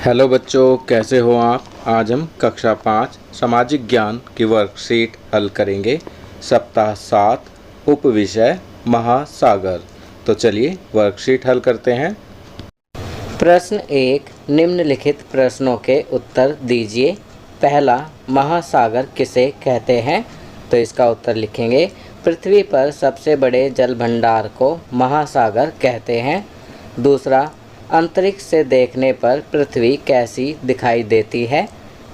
Hello बच्चों, कैसे हो आप। आज हम कक्षा 5 सामाजिक ज्ञान की वर्कशीट हल करेंगे। सप्ताह 7 उपविषय महासागर। तो चलिए वर्कशीट हल करते हैं। प्रश्न 1, निम्नलिखित प्रश्नों के उत्तर दीजिए। पहला, महासागर किसे कहते हैं? तो इसका उत्तर लिखेंगे, पृथ्वी पर सबसे बड़े जल भंडार को महासागर कहते हैं। दूसरा, अंतरिक्ष से देखने पर पृथ्वी कैसी दिखाई देती है?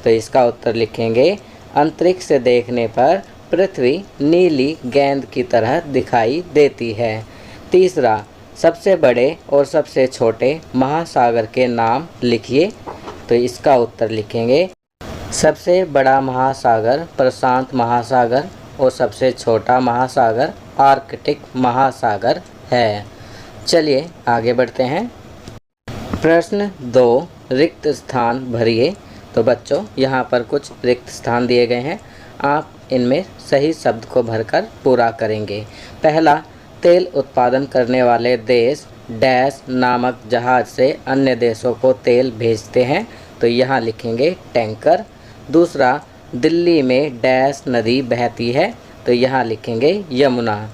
तो इसका उत्तर लिखेंगे, अंतरिक्ष से देखने पर पृथ्वी नीली गेंद की तरह दिखाई देती है। तीसरा, सबसे बड़े और सबसे छोटे महासागर के नाम लिखिए। तो इसका उत्तर लिखेंगे, सबसे बड़ा महासागर प्रशांत महासागर और सबसे छोटा महासागर आर्कटिक महासागर है। चलिए आगे बढ़ते हैं। प्रश्न 2, रिक्त स्थान भरिए। तो बच्चों यहाँ पर कुछ रिक्त स्थान दिए गए हैं, आप इनमें सही शब्द को भरकर पूरा करेंगे। पहला, तेल उत्पादन करने वाले देश डैश नामक जहाज से अन्य देशों को तेल भेजते हैं। तो यहाँ लिखेंगे टैंकर। दूसरा, दिल्ली में डैश नदी बहती है। तो यहाँ लिखेंगे यमुना।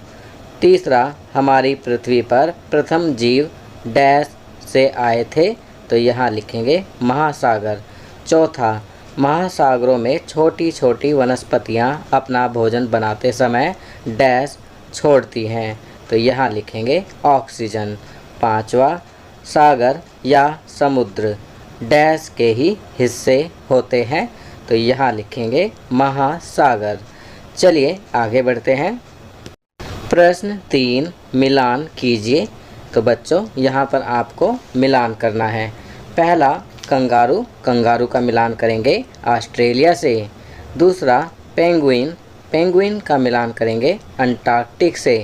तीसरा, हमारी पृथ्वी पर प्रथम जीव डैश से आए थे। तो यहाँ लिखेंगे महासागर। चौथा, महासागरों में छोटी छोटी वनस्पतियाँ अपना भोजन बनाते समय डैश छोड़ती हैं। तो यहाँ लिखेंगे ऑक्सीजन। पांचवा, सागर या समुद्र डैश के ही हिस्से होते हैं। तो यहाँ लिखेंगे महासागर। चलिए आगे बढ़ते हैं। प्रश्न 3, मिलान कीजिए। तो बच्चों यहाँ पर आपको मिलान करना है। पहला, कंगारू का मिलान करेंगे ऑस्ट्रेलिया से। दूसरा, पेंगुइन का मिलान करेंगे अंटार्कटिक से।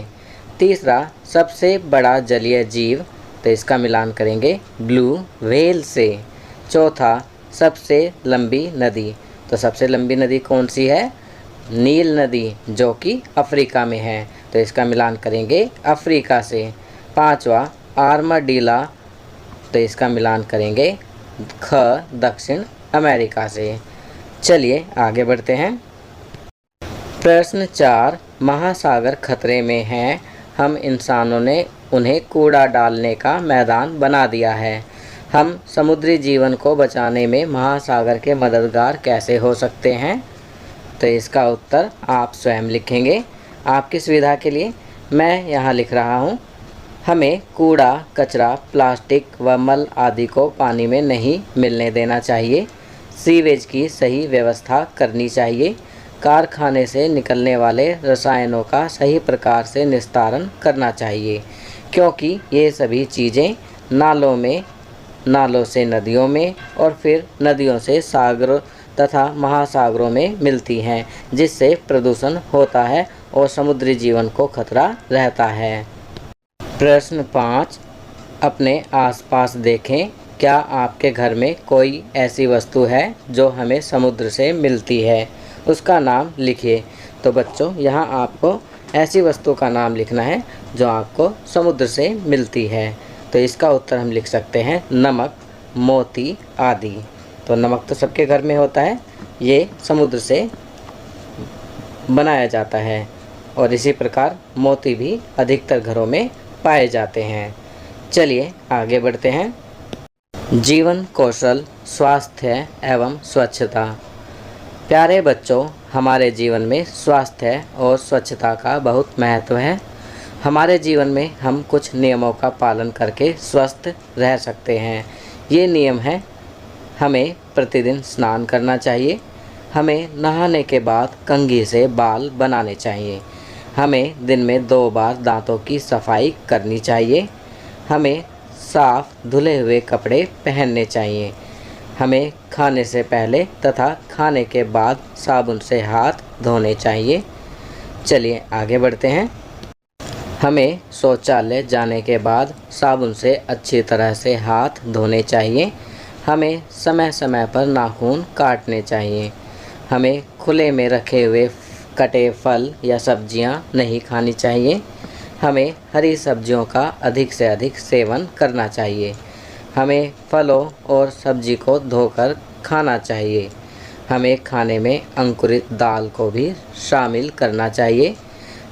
तीसरा, सबसे बड़ा जलीय जीव, तो इसका मिलान करेंगे ब्लू व्हेल से। चौथा, सबसे लंबी नदी, तो सबसे लंबी नदी कौन सी है? नील नदी, जो कि अफ्रीका में है। तो इसका मिलान करेंगे अफ्रीका से। पांचवा, आर्माडीला, तो इसका मिलान करेंगे दक्षिण अमेरिका से। चलिए आगे बढ़ते हैं। प्रश्न 4, महासागर खतरे में हैं, हम इंसानों ने उन्हें कूड़ा डालने का मैदान बना दिया है। हम समुद्री जीवन को बचाने में महासागर के मददगार कैसे हो सकते हैं? तो इसका उत्तर आप स्वयं लिखेंगे। आपकी सुविधा के लिए मैं यहाँ लिख रहा हूँ, हमें कूड़ा कचरा प्लास्टिक व मल आदि को पानी में नहीं मिलने देना चाहिए। सीवेज की सही व्यवस्था करनी चाहिए। कारखाने से निकलने वाले रसायनों का सही प्रकार से निस्तारण करना चाहिए, क्योंकि ये सभी चीज़ें नालों से नदियों में और फिर नदियों से सागरों तथा महासागरों में मिलती हैं, जिससे प्रदूषण होता है और समुद्री जीवन को खतरा रहता है। प्रश्न 5, अपने आसपास देखें, क्या आपके घर में कोई ऐसी वस्तु है जो हमें समुद्र से मिलती है? उसका नाम लिखिए। तो बच्चों यहाँ आपको ऐसी वस्तु का नाम लिखना है जो आपको समुद्र से मिलती है। तो इसका उत्तर हम लिख सकते हैं नमक, मोती आदि। तो नमक तो सबके घर में होता है, ये समुद्र से बनाया जाता है और इसी प्रकार मोती भी अधिकतर घरों में पाए जाते हैं। चलिए आगे बढ़ते हैं। जीवन कौशल, स्वास्थ्य एवं स्वच्छता। प्यारे बच्चों, हमारे जीवन में स्वास्थ्य और स्वच्छता का बहुत महत्व है। हमारे जीवन में हम कुछ नियमों का पालन करके स्वस्थ रह सकते हैं। ये नियम हैं, हमें प्रतिदिन स्नान करना चाहिए, हमें नहाने के बाद कंघी से बाल बनाने चाहिए, हमें दिन में 2 बार दांतों की सफाई करनी चाहिए, हमें साफ धुले हुए कपड़े पहनने चाहिए, हमें खाने से पहले तथा खाने के बाद साबुन से हाथ धोने चाहिए। चलिए आगे बढ़ते हैं। हमें शौचालय जाने के बाद साबुन से अच्छी तरह से हाथ धोने चाहिए, हमें समय समय पर नाखून काटने चाहिए, हमें खुले में रखे हुए कटे फल या सब्जियां नहीं खानी चाहिए, हमें हरी सब्जियों का अधिक से अधिक सेवन करना चाहिए, हमें फलों और सब्जी को धोकर खाना चाहिए। हमें खाने में अंकुरित दाल को भी शामिल करना चाहिए।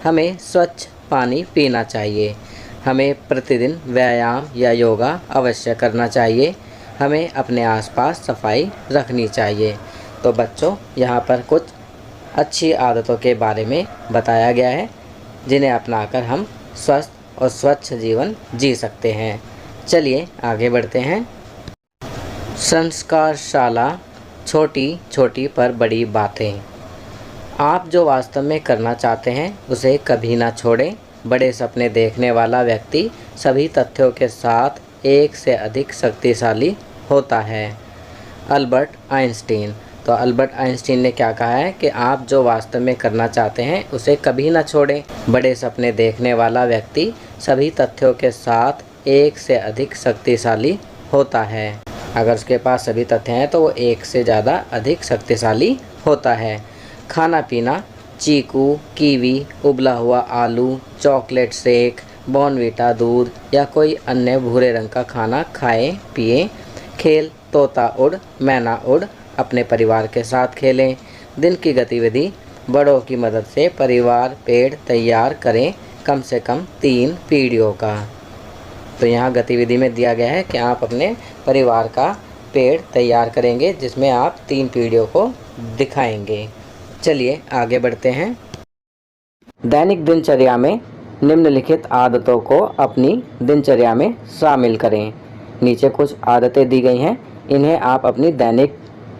हमें स्वच्छ पानी पीना चाहिए। हमें प्रतिदिन व्यायाम या योगा अवश्य करना चाहिए। हमें अपने आसपास सफाई रखनी चाहिए। तो बच्चों, यहाँ पर कुछ अच्छी आदतों के बारे में बताया गया है जिन्हें अपनाकर हम स्वस्थ और स्वच्छ जीवन जी सकते हैं। चलिए आगे बढ़ते हैं। संस्कारशाला, छोटी छोटी पर बड़ी बातें। आप जो वास्तव में करना चाहते हैं उसे कभी ना छोड़ें। बड़े सपने देखने वाला व्यक्ति सभी तथ्यों के साथ एक से अधिक शक्तिशाली होता है। Albert Einstein. तो अल्बर्ट आइंस्टीन ने क्या कहा है कि आप जो वास्तव में करना चाहते हैं उसे कभी ना छोड़ें। बड़े सपने देखने वाला व्यक्ति सभी तथ्यों के साथ एक से अधिक शक्तिशाली होता है। अगर उसके पास सभी तथ्य हैं तो वो एक से ज़्यादा अधिक शक्तिशाली होता है। खाना पीना, चीकू, कीवी, उबला हुआ आलू, चॉकलेट शेक, बॉर्नवीटा दूध या कोई अन्य भूरे रंग का खाना खाएं पिएं। खेल, तोता उड़, मैना उड़, अपने परिवार के साथ खेलें। दिन की गतिविधि, बड़ों की मदद से परिवार पेड़ तैयार करें, कम से कम 3 पीढ़ियों का। तो यहाँ गतिविधि में दिया गया है कि आप अपने परिवार का पेड़ तैयार करेंगे जिसमें आप 3 पीढ़ियों को दिखाएंगे। चलिए आगे बढ़ते हैं। दैनिक दिनचर्या में निम्नलिखित आदतों को अपनी दिनचर्या में शामिल करें। नीचे कुछ आदतें दी गई हैं, इन्हें आप अपनी दैनिक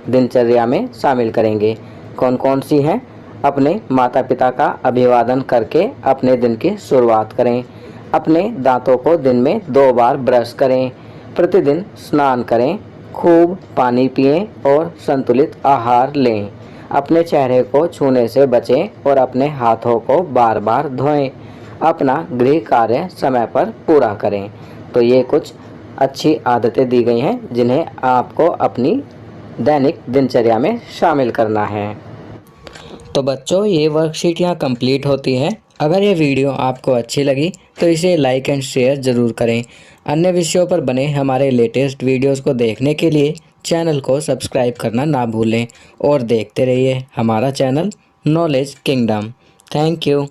दिनचर्या में शामिल करेंगे। कौन कौन सी हैं? अपने माता पिता का अभिवादन करके अपने दिन की शुरुआत करें। अपने दांतों को दिन में 2 बार ब्रश करें। प्रतिदिन स्नान करें। खूब पानी पिएं और संतुलित आहार लें। अपने चेहरे को छूने से बचें और अपने हाथों को बार बार धोएं। अपना गृह कार्य समय पर पूरा करें। तो ये कुछ अच्छी आदतें दी गई हैं जिन्हें आपको अपनी दैनिक दिनचर्या में शामिल करना है। तो बच्चों, ये वर्कशीट यहाँ कंप्लीट होती है। अगर ये वीडियो आपको अच्छी लगी तो इसे लाइक एंड शेयर ज़रूर करें। अन्य विषयों पर बने हमारे लेटेस्ट वीडियोस को देखने के लिए चैनल को सब्सक्राइब करना ना भूलें और देखते रहिए हमारा channel knowledge kingdom. Thank you.